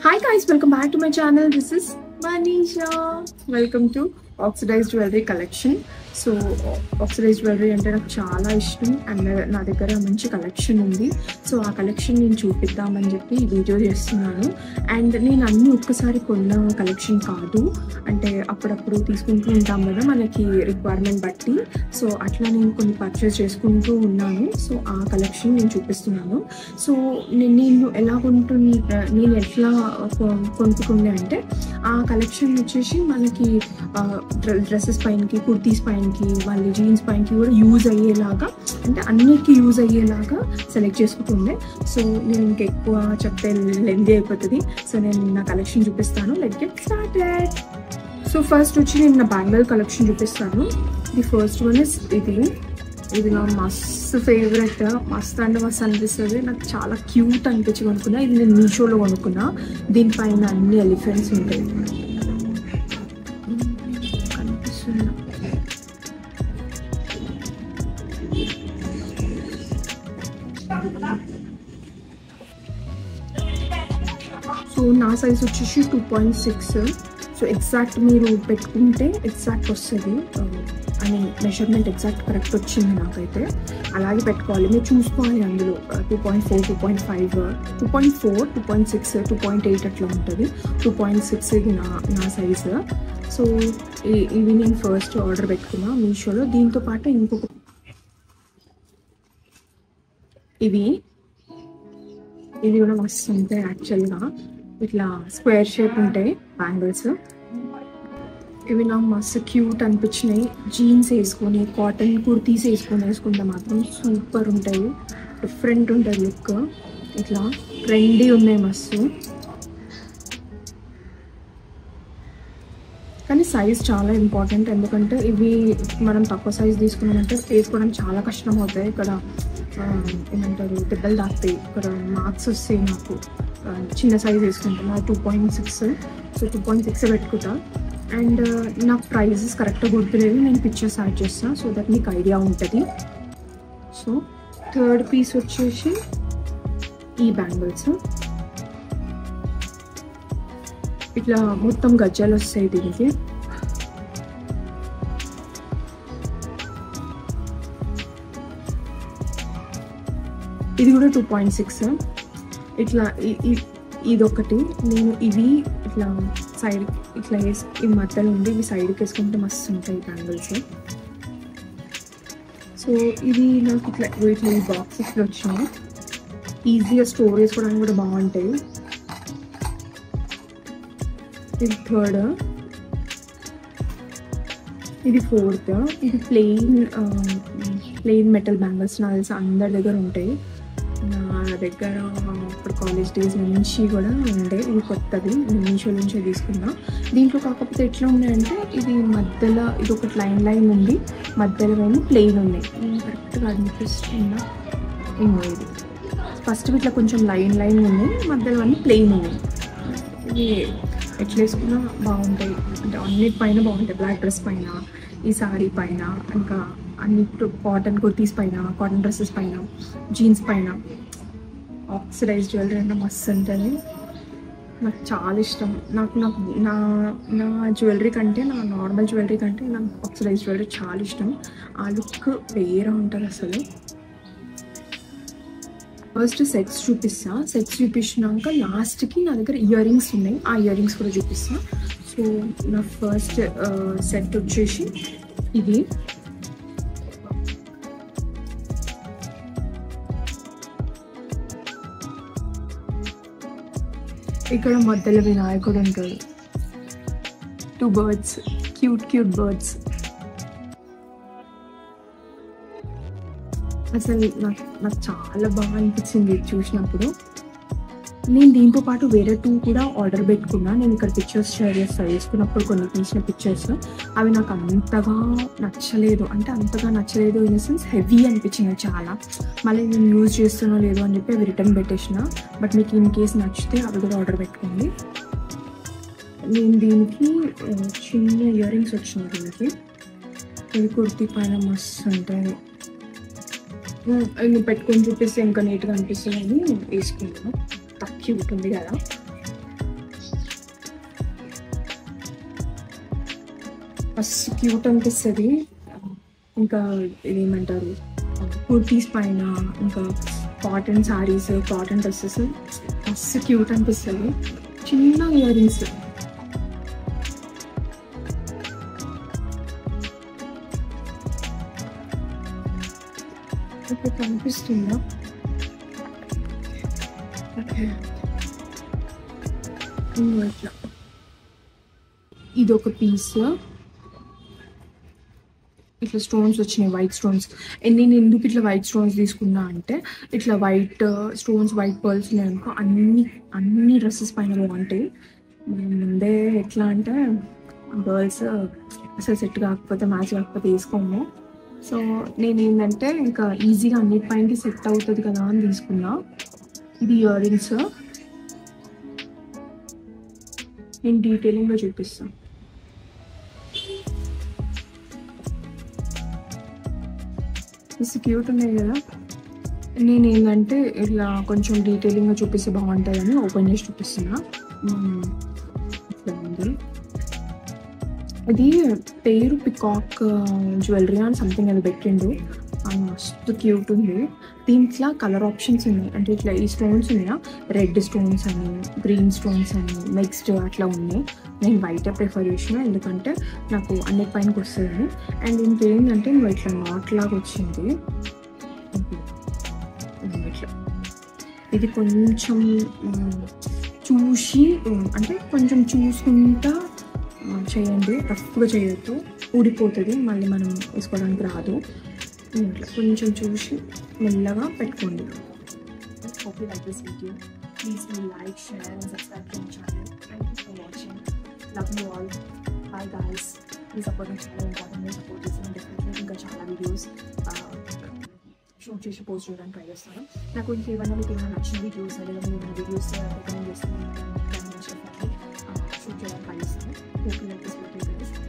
Hi guys, welcome back to my channel. This is Manisha. Welcome to Oxidized Jewelry Collection. So Oxidized Jewelry అంటే నాకు చాలా ఇష్టం and నా దగ్గర మంచి కలెక్షన్ ఉంది. సో ఆ కలెక్షన్ నేను చూపిద్దామని చెప్పి ఈ వీడియో చేస్తున్నాను. అండ్ నేను అన్ని ఒక్కసారి కొన్న కలెక్షన్ కాదు, అంటే అప్పుడప్పుడు తీసుకుంటూ ఉంటాం కదా మనకి రిక్వైర్మెంట్ బట్టి. సో అట్లా నేను కొన్ని పర్చేస్ చేసుకుంటూ ఉన్నాను. సో ఆ కలెక్షన్ నేను చూపిస్తున్నాను. సో నేను ఎలా నేను ఎట్లా కొనుక్కుండే అంటే ఆ కలెక్షన్ వచ్చేసి మనకి డ్రెస్సెస్ పైనకి, కుర్తీస్ పైనకి, వాళ్ళ జీన్స్ పైనకి కూడా యూజ్ అయ్యేలాగా, అంటే అన్నిటికీ యూజ్ అయ్యేలాగా సెలెక్ట్ చేసుకుంటుండే. సో నేను ఇంకెక్కువ చెప్తే లెంతీ అయిపోతుంది. సో నేను నా కలెక్షన్ చూపిస్తాను. Let's get started. So first వచ్చి నేను నా బ్యాంగిల్ కలెక్షన్ చూపిస్తాను. ది ఫస్ట్ వన్ ఇస్ ఇది నా మస్తు ఫేవరెట్. మస్తు అంటే మస్తు అనిపిస్తుంది. నాకు చాలా క్యూట్ అనిపించి కొనుక్కున్నా. ఇది నేను మీషోలో కొనుక్కున్నా. దీనిపైన అన్ని ఎలిఫెంట్స్ ఉంటాయి. కనిపిస్తున్నా? సో నా సైజ్ వచ్చేసి 2.6. సో ఎగ్జాక్ట్ మీరు పెట్టుకుంటే ఎగ్జాక్ట్ వస్తుంది. అని మెజర్మెంట్ ఎగ్జాక్ట్ కరెక్ట్ వచ్చింది నాకైతే. అలాగే పెట్టుకోవాలి, మీరు చూసుకోవాలి. అందులో 2.4, 2.5, 2.4, 2.6, 2.8 అట్లా ఉంటుంది. 2.6 ఇది నా సైజు. సో ఇవి నేను ఫస్ట్ ఆర్డర్ పెట్టుకున్నా మీషోలో. దీంతో పాటు ఇంకొక ఇవి కూడా మస్తు ఉంటాయి. యాక్చువల్గా ఇట్లా స్క్వేర్ షేప్ ఉంటాయి బ్యాంగిల్స్. ఇవి నాకు మస్తు క్యూట్ అనిపించినాయి. జీన్స్ వేసుకొని, కాటన్ కుర్తీస్ వేసుకుంటే మాత్రం సూపర్ ఉంటాయి. డిఫరెంట్ ఉంటుంది లుక్. ఇట్లా ట్రెండీ ఉన్నాయి మస్తు. కానీ సైజ్ చాలా ఇంపార్టెంట్, ఎందుకంటే ఇవి మనం తక్కువ సైజ్ తీసుకున్నామంటే వేసుకోవడం చాలా కష్టం అవుతాయి. ఇక్కడ ఏమంటారు, దెబ్బలు తాకుతాయి, ఇక్కడ మార్క్స్ వస్తాయి. నాకు చిన్న సైజ్ వేసుకుంటున్నా 2.6. సో 2.6 పెట్టుకుంటా. అండ్ నాకు ప్రైజెస్ కరెక్ట్గా గుర్తులేదు, నేను పిక్చర్స్ యాడ్ చేస్తాను సో దట్ మీకు ఐడియా ఉంటుంది. సో థర్డ్ పీస్ వచ్చేసి ఈ బ్యాంగిల్స్. ఇట్లా మొత్తం గజ్జాలు వస్తాయి దీనికి. ఇది కూడా 2.6. ఇట్లా ఇదొకటి. నేను ఇవి ఇట్లా సైడ్ ఇట్లా ఈ మధ్యలో ఉండి ఇవి సైడ్కి వేసుకుంటే మస్తు ఉంటాయి బ్యాంగిల్స్. సో ఇది నాకు ఇట్లా ఈ బాక్సెస్లో వచ్చినాయి. ఈజీగా స్టోర్ చేసుకోవడానికి కూడా బాగుంటాయి. ఇది థర్డ్. ఇది ఫోర్త్. ఇది ప్లెయిన్ మెటల్ బ్యాంగిల్స్ నాకు తెలిసి అందరి దగ్గర ఉంటాయి. నా దగ్గర ఇప్పుడు కాలేజ్ డేస్ నుంచి కూడా ఉండే. ఇది కొత్తది, నేను మీషో నుంచే తీసుకున్నా. దీంట్లో కాకపోతే ఎట్లా ఉన్నాయంటే ఇది మధ్యలో ఇది ఒకటి లైన్ ఉంది, మధ్యలో ఏమో ప్లెయిన్ ఉన్నాయి. కరెక్ట్గా అనిపిస్తుందా? ఏమో ఇది ఫస్ట్ ఇట్లా కొంచెం లైన్ ఉన్నాయి, మధ్యలో అన్నీ ప్లెయిన్ ఉన్నాయి. ఇది ఎట్లా వేసుకున్నా బాగుంటాయి, అంటే అన్నిటిపైన బాగుంటాయి. బ్లాక్ డ్రెస్ పైన, ఈ సారీ పైన, ఇంకా అన్ని కాటన్ కుర్తీస్ పైన, కాటన్ డ్రెస్సెస్ పైన, జీన్స్ పైన. ఆక్సిడైజ్డ్ జ్యువెలరీ అంటే మస్తు ఉంటుంది. నాకు చాలా ఇష్టం. నాకు నా జ్యువెలరీ కంటే, నా నార్మల్ జ్యువెలరీ కంటే నాకు ఆక్సిడైజ్డ్ జ్యువెలరీ చాలా ఇష్టం. ఆ లుక్ వేరే ఉంటుంది అసలు. ఫస్ట్ సెట్స్ చూపిస్తా. సెట్స్ చూపించినాక లాస్ట్కి నా దగ్గర ఇయర్ రింగ్స్ ఉన్నాయి, ఆ ఇయర్ రింగ్స్ కూడా చూపిస్తా. సో నా ఫస్ట్ సెట్ వచ్చేసి ఇది. ఇక్కడ మధ్యలో వినాయకుడు ఉంటాడు, 2 బర్డ్స్, క్యూట్ బర్డ్స్. అసలు నాకు చాలా బాగా అనిపించింది చూసినప్పుడు. నేను దీంతో పాటు వేరే 2 కూడా ఆర్డర్ పెట్టుకున్నా. నేను ఇక్కడ పిక్చర్స్ షేర్ చేస్తాను వేసుకున్నప్పుడు, కొన్ని తీసిన పిక్చర్స్. అవి నాకు అంతగా నచ్చలేదు, ఇన్ ద సెన్స్ హెవీ అనిపించింది చాలా. మళ్ళీ నేను యూజ్ చేస్తున్నా లేదు అని చెప్పి అవి రిటర్న్ పెట్టేసిన. బట్ మీకు ఇన్ కేస్ నచ్చితే అవి కూడా ఆర్డర్ పెట్టుకోండి. నేను దీనికి చిన్న ఇయర్ రింగ్స్ వచ్చినాయి. దీనికి ఇది కుర్తీ పైన మస్తు ఉంటాయి. నువ్వు పెట్టుకొని చూపిస్తే ఇంకా నీట్గా అనిపిస్తుంది అని వేసుకున్నాను. తక్కువ ఉంటుంది కదా. మస్తు క్యూట్ అనిపిస్తుంది. ఇంకా ఇదేమంటారు కుర్తీస్ పైన, ఇంకా కాటన్ శారీస్, కాటన్ డ్రెస్సెస్ మస్తు క్యూట్ అనిపిస్తుంది. చిన్న ఇయర్ రింగ్స్ ఇక్కడ కనిపిస్తుందా? ఓకే, ఇట్లా ఇది ఒక పీస్. ఇట్లా స్టోన్స్ వచ్చినాయి, వైట్ స్టోన్స్. నేను ఎందుకు ఇట్లా వైట్ స్టోన్స్ తీసుకున్నా అంటే, ఇట్లా వైట్ స్టోన్స్, వైట్ పర్ల్స్ లేనుకో అన్ని డ్రెస్సెస్ పైన బాగుంటాయి. ముందే ఎట్లా అంటే గర్ల్స్ అసలు సెట్ కాకపోతే, మ్యాచ్ కాకపోతే వేసుకోము. సో నేను ఏంటంటే ఇంకా ఈజీగా అన్నిటిపైనకి సెట్ అవుతుంది కదా అని తీసుకున్నా. ఇది ఇయర్ రింగ్స్. నేను డీటెయిలింగ్గా చూపిస్తాను. మస్తు క్యూట్ ఉన్నాయి కదా. నేను ఏంటంటే ఇట్లా కొంచెం డీటెయిలింగ్గా చూపిస్తే బాగుంటుందని ఓపెన్ చేసి చూపిస్తున్నా. ఇట్లా ఉంది. ఇది పేరు పికాక్ జ్యువెలరీ అని సంథింగ్ అది పెట్టిండు. మస్తు క్యూట్ ఉంది. దీంట్లో కలర్ ఆప్షన్స్ ఉన్నాయి. అంటే ఇట్లా ఈ స్టోన్స్ ఉన్నాయా, రెడ్ స్టోన్స్ అని, గ్రీన్ స్టోన్స్ అని, మిక్స్డ్ అట్లా ఉన్నాయి. నేను వైటే ప్రిఫర్ చేసిన, ఎందుకంటే నాకు అన్నిటిపైనకి వస్తుంది. అండ్ ఇంకేంటంటే నువ్వు ఇట్లా నాట్ లాగా వచ్చింది. ఇట్లా ఇది కొంచెం చూసి, అంటే కొంచెం చూసుకుంటా చేయండి, రఫ్గా చేయొద్దు, ఊడిపోతుంది, మళ్ళీ మనం వేసుకోవడానికి రాదు. ఇట్లా కొంచెం చూసి మెల్లగా పెట్టుకోండి. Hope you like this video. Please do like, share and subscribe to my channel. Thank you for watching. Love you all. Bye guys. Me support నాకు చాలా ఇంపార్టెంట్. సపోర్ట్ చేసిన డెఫినెట్లీ ఇంకా చాలా వీడియోస్ షూట్ చేసి పోస్ట్ చేయడానికి try చేస్తాను. నాకు ఇంకేమైనా మీకు ఏమైనా నచ్చిన వీడియోస్ లేదా మీరు ఏమైనా వీడియోస్ రికమెండ్ చేస్తే షూట్ చేయడానికి ట్రై చేస్తాను. Hope you like this video guys.